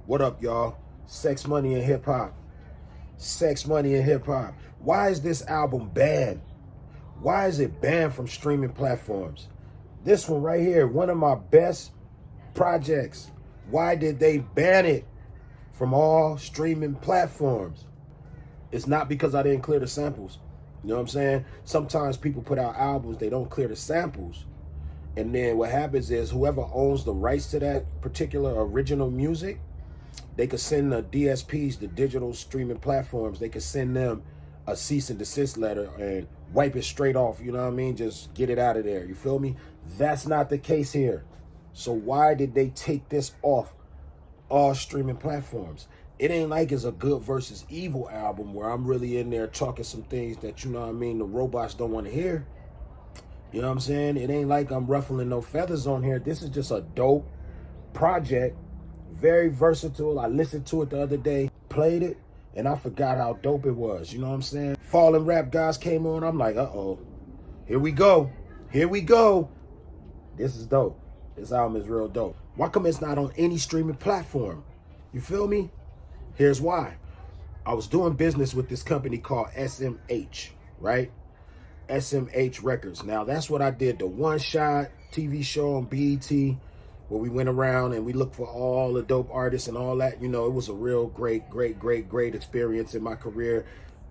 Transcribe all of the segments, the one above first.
What up, y'all? Sex, Money, and Hip Hop. Sex, Money, and Hip Hop. Why is this album banned? Why is it banned from streaming platforms? This one right here, one of my best projects. Why did they ban it from all streaming platforms? It's not because I didn't clear the samples. You know what I'm saying? Sometimes people put out albums, they don't clear the samples. And then what happens is whoever owns the rights to that particular original music, they could send the DSPs, the digital streaming platforms, they could send them a cease and desist letter and wipe it straight off, you know what I mean? Just get it out of there, you feel me? That's not the case here. So why did they take this off all streaming platforms? It ain't like it's a good versus evil album where I'm really in there talking some things that, you know what I mean, the robots don't want to hear. You know what I'm saying? It ain't like I'm ruffling no feathers on here. This is just a dope project. Very versatile. I listened to it the other day, played it, and I forgot how dope it was. You know what I'm saying? Fallen Rap Guys came on. I'm like, uh-oh. Here we go. Here we go. This is dope. This album is real dope. Why come it's not on any streaming platform? You feel me? Here's why. I was doing business with this company called SMH, right? SMH Records. Now, that's what I did. The one-shot TV show on BET where we went around and we looked for all the dope artists and all that. You know, it was a real great experience in my career,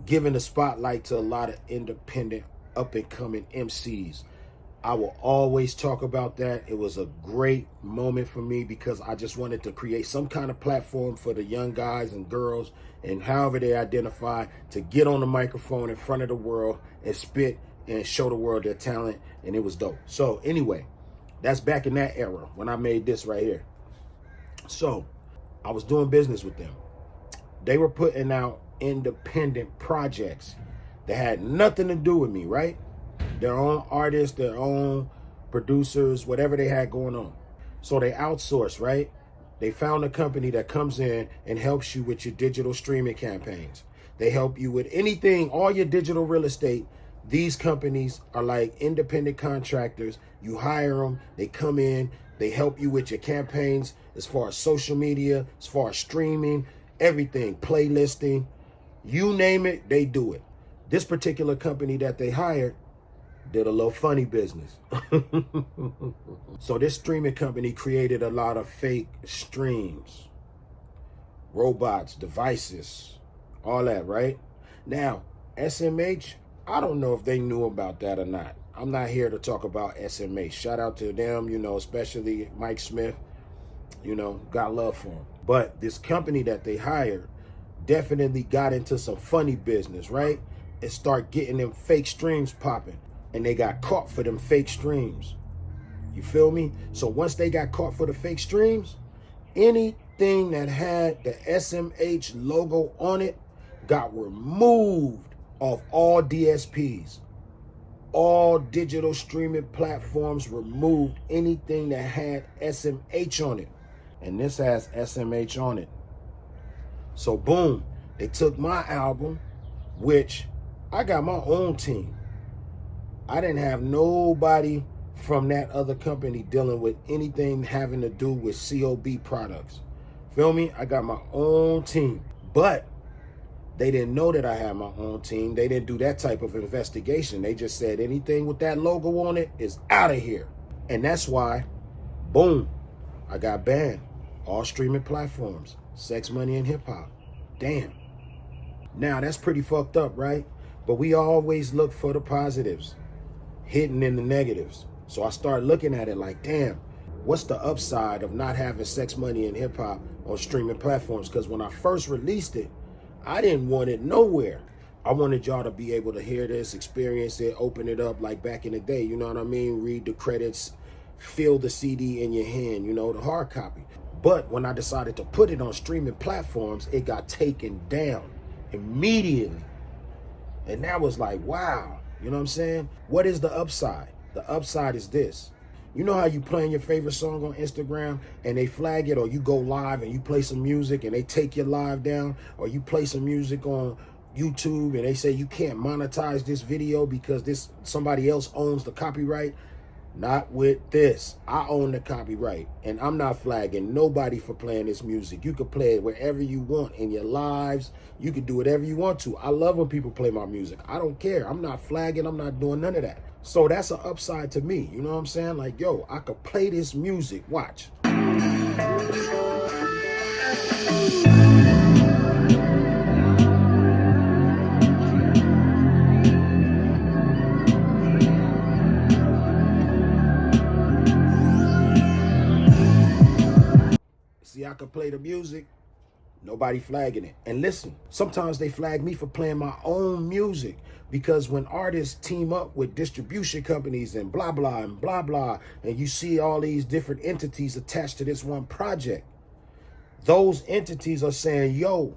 giving the spotlight to a lot of independent, up-and-coming MCs. I will always talk about that. It was a great moment for me because I just wanted to create some kind of platform for the young guys and girls and however they identify to get on the microphone in front of the world and spit and show the world their talent, and it was dope. So anyway, that's back in that era when I made this right here. So I was doing business with them. They were putting out independent projects that had nothing to do with me, right? Their own artists, their own producers, whatever they had going on. So they outsourced, right? They found a company that comes in and helps you with your digital streaming campaigns. They help you with anything, all your digital real estate. These companies are like independent contractors. You hire them, they come in, they help you with your campaigns as far as social media, as far as streaming, everything, playlisting, you name it, they do it. This particular company that they hired did a little funny business. So this streaming company created a lot of fake streams, robots, devices, all that, right? Now, SMH, I don't know if they knew about that or not. I'm not here to talk about SMH. Shout out to them, you know, especially Mike Smith, you know, got love for him. But this company that they hired definitely got into some funny business, right? And start getting them fake streams popping. And they got caught for them fake streams. You feel me? So once they got caught for the fake streams, anything that had the SMH logo on it got removed off all DSPs. All digital streaming platforms removed anything that had SMH on it. And this has SMH on it. So boom, they took my album, which I got my own team. I didn't have nobody from that other company dealing with anything having to do with COB products. Feel me? I got my own team. But they didn't know that I had my own team. They didn't do that type of investigation. They just said anything with that logo on it is out of here. And that's why, boom, I got banned. All streaming platforms. Sex, Money, and Hip Hop. Damn. Now, that's pretty fucked up, right? But we always look for the positives, hidden in the negatives. So I start looking at it like, damn, what's the upside of not having Sex, Money, and Hip Hop on streaming platforms? Because when I first released it, I didn't want it nowhere. I wanted y'all to be able to hear this, experience it, open it up like back in the day, you know what I mean? Read the credits, feel the CD in your hand, you know, the hard copy. But when I decided to put it on streaming platforms, it got taken down immediately. And that was like, wow, you know what I'm saying? What is the upside? The upside is this. You know how you playing your favorite song on Instagram and they flag it, or you go live and you play some music and they take your live down, or you play some music on YouTube and they say you can't monetize this video because somebody else owns the copyright? Not with this. I own the copyright, and I'm not flagging nobody for playing this music. You can play it wherever you want in your lives. You can do whatever you want to. I love when people play my music. I don't care. I'm not flagging. I'm not doing none of that. So that's an upside to me. You know what I'm saying? Like, yo, I could play this music. Watch. See, I could play the music, nobody flagging it. And listen, sometimes they flag me for playing my own music, because when artists team up with distribution companies and blah, blah, and you see all these different entities attached to this one project, those entities are saying, yo,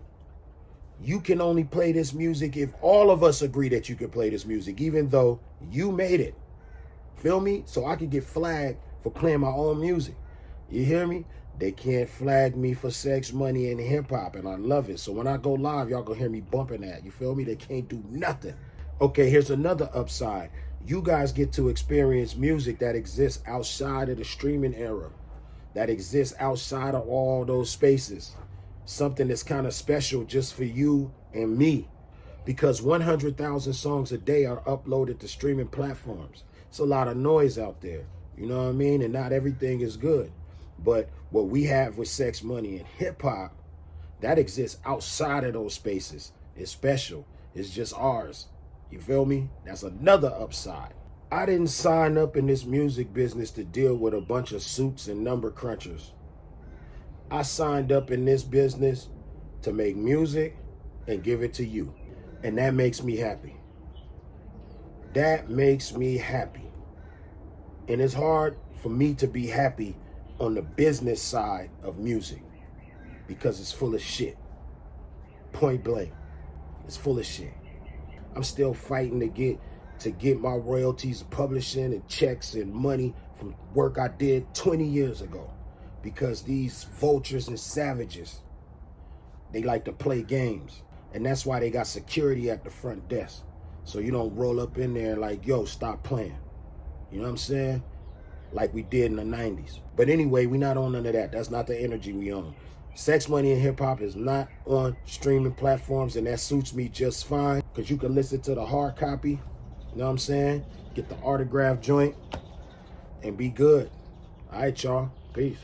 you can only play this music if all of us agree that you can play this music, even though you made it. Feel me? So I could get flagged for playing my own music. You hear me? They can't flag me for sex, money, and hip hop, and I love it. So when I go live, y'all gonna hear me bumping that. You feel me? They can't do nothing. Okay, here's another upside. You guys get to experience music that exists outside of the streaming era, that exists outside of all those spaces. Something that's kind of special just for you and me, because 100,000 songs a day are uploaded to streaming platforms. It's a lot of noise out there, you know what I mean? And not everything is good. But what we have with sex, money, and hip hop, that exists outside of those spaces. It's special. It's just ours. You feel me? That's another upside. I didn't sign up in this music business to deal with a bunch of suits and number crunchers. I signed up in this business to make music and give it to you. And that makes me happy. That makes me happy. And it's hard for me to be happy on the business side of music, because it's full of shit. Point blank. It's full of shit. I'm still fighting to get my royalties, publishing, and checks and money from work I did 20 years ago, because these vultures and savages, they like to play games. And that's why they got security at the front desk. So you don't roll up in there like, yo, stop playing. You know what I'm saying? Like we did in the 90s. But anyway, we not on none of that. That's not the energy we on. Sex, Money, and Hip Hop is not on streaming platforms, and that suits me just fine, because you can listen to the hard copy, you know what I'm saying? Get the autograph joint and be good. All right, y'all. Peace.